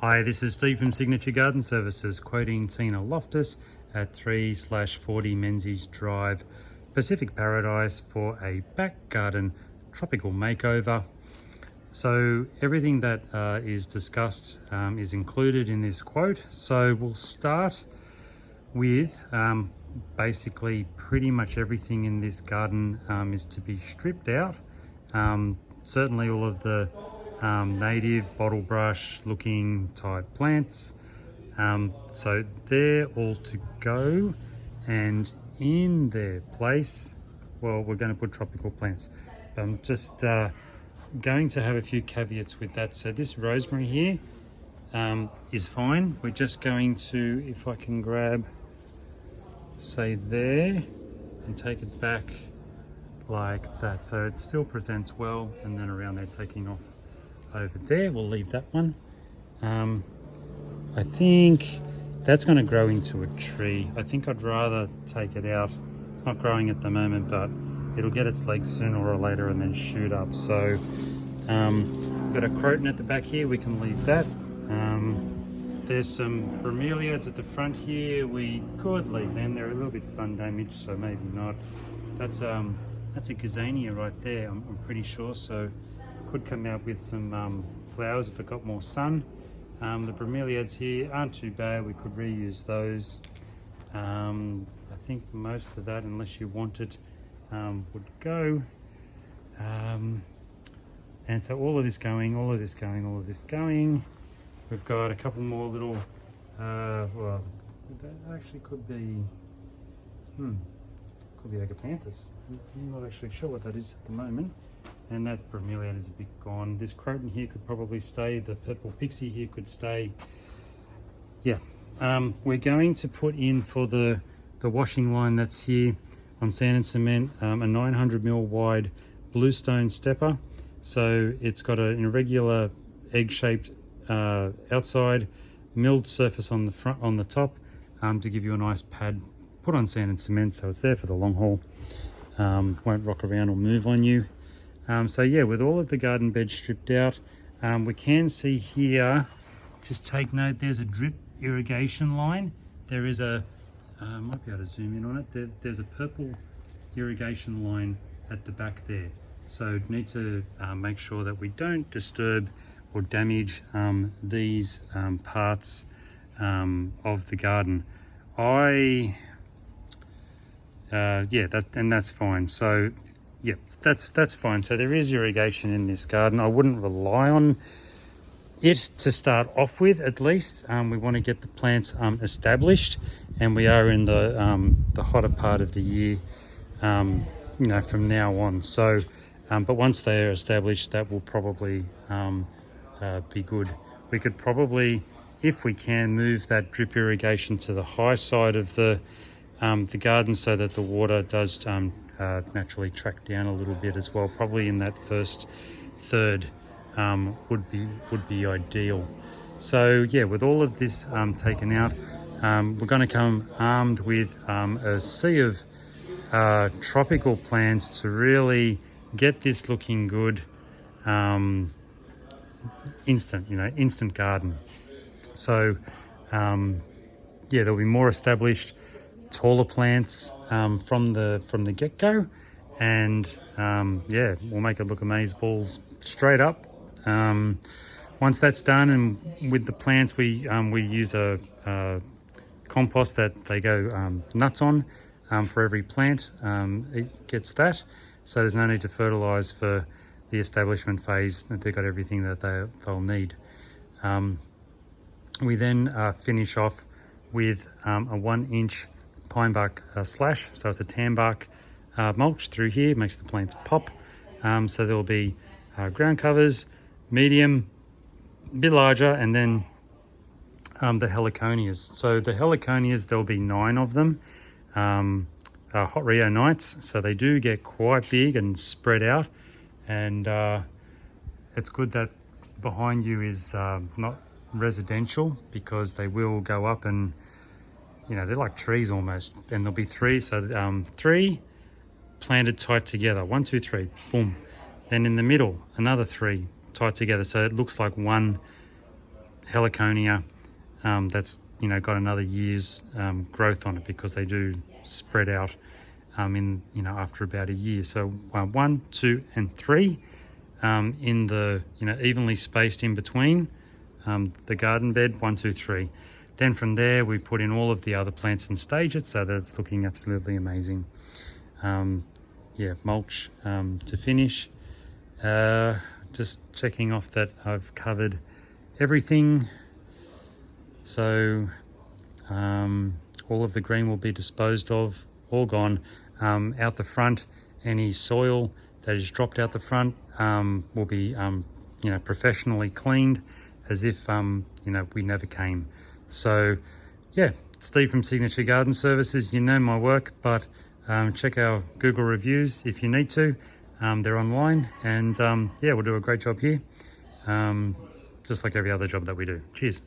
Hi, this is Steve from Signature Garden Services, quoting Tina Loftus at 3/40 Menzies Drive, Pacific Paradise, for a back garden tropical makeover. So everything that is discussed is included in this quote. So we'll start with basically pretty much everything in this garden is to be stripped out. Certainly all of the native bottle brush looking type plants. So they're all to go, and in their place, well, we're going to put tropical plants. I'm just going to have a few caveats with that. So this rosemary here is fine. We're just going to, if I can grab, say there, and take it back like that, so it still presents well, and then around there taking off over there. We'll leave that one. I think that's going to grow into a tree. I think I'd rather take it out. It's not growing at the moment, but it'll get its legs sooner or later and then shoot up. So we've got a croton at the back here, we can leave that. There's some bromeliads at the front here, we could leave them. They're a little bit sun damaged, so maybe not. That's a gazania right there, I'm pretty sure, so could come out with some flowers if it got more sun. The bromeliads here aren't too bad, we could reuse those. I think most of that, unless you wanted, would go. And so all of this going, all of this going, all of this going. We've got a couple more little, well, that actually could be agapanthus. I'm not actually sure what that is at the moment. And that bromeliad is a bit gone. This croton here could probably stay. The purple pixie here could stay. Yeah, we're going to put in for the washing line that's here on sand and cement, a 900mm wide bluestone stepper. So it's got an irregular egg-shaped outside, milled surface on the front, on the top, to give you a nice pad. Put on sand and cement, so it's there for the long haul. Won't rock around or move on you. So yeah, with all of the garden beds stripped out, we can see here, just take note, there's a drip irrigation line. There is a, might be able to zoom in on it, there's a purple irrigation line at the back there. So need to make sure that we don't disturb or damage these parts of the garden. Yeah, that's fine. So yeah, that's fine. So there is irrigation in this garden. I wouldn't rely on it to start off with, at least. We want to get the plants established, and we are in the hotter part of the year, you know, from now on. So but once they are established, that will probably be good. We could probably, if we can, move that drip irrigation to the high side of the garden, so that the water does naturally track down a little bit as well. Probably in that first third would be ideal. So yeah, with all of this taken out, we're going to come armed with a sea of tropical plants to really get this looking good. Instant garden. So yeah, there'll be more established, taller plants from the get-go, and yeah, we'll make it look amazeballs straight up. Once that's done, and with the plants, we use a compost that they go nuts on. For every plant, it gets that, so there's no need to fertilize for the establishment phase. That they've got everything that they'll need. We then finish off with a 1-inch pine bark slash, so it's a tan bark mulch through here, makes the plants pop. So there will be ground covers, medium, a bit larger, and then the heliconias. So the heliconias, there'll be 9 of them, hot Rio Nights, so they do get quite big and spread out. And it's good that behind you is not residential, because they will go up and, you know, they're like trees almost. And there'll be 3, so 3 planted tight together, 1, 2, 3, boom. Then in the middle, another 3 tied together, so it looks like one heliconia that's got another year's growth on it, because they do spread out in after about a year. So 1, 2, and 3 in the evenly spaced in between the garden bed, 1, 2, 3. Then from there we put in all of the other plants and stage it so that it's looking absolutely amazing. Yeah, mulch to finish. Just checking off that I've covered everything. So all of the green will be disposed of, all gone. Out the front, any soil that is dropped out the front will be professionally cleaned, as if we never came. So yeah, Steve from Signature Garden Services, you know my work, but check our Google reviews if you need to. They're online, and yeah, we'll do a great job here, just like every other job that we do. Cheers.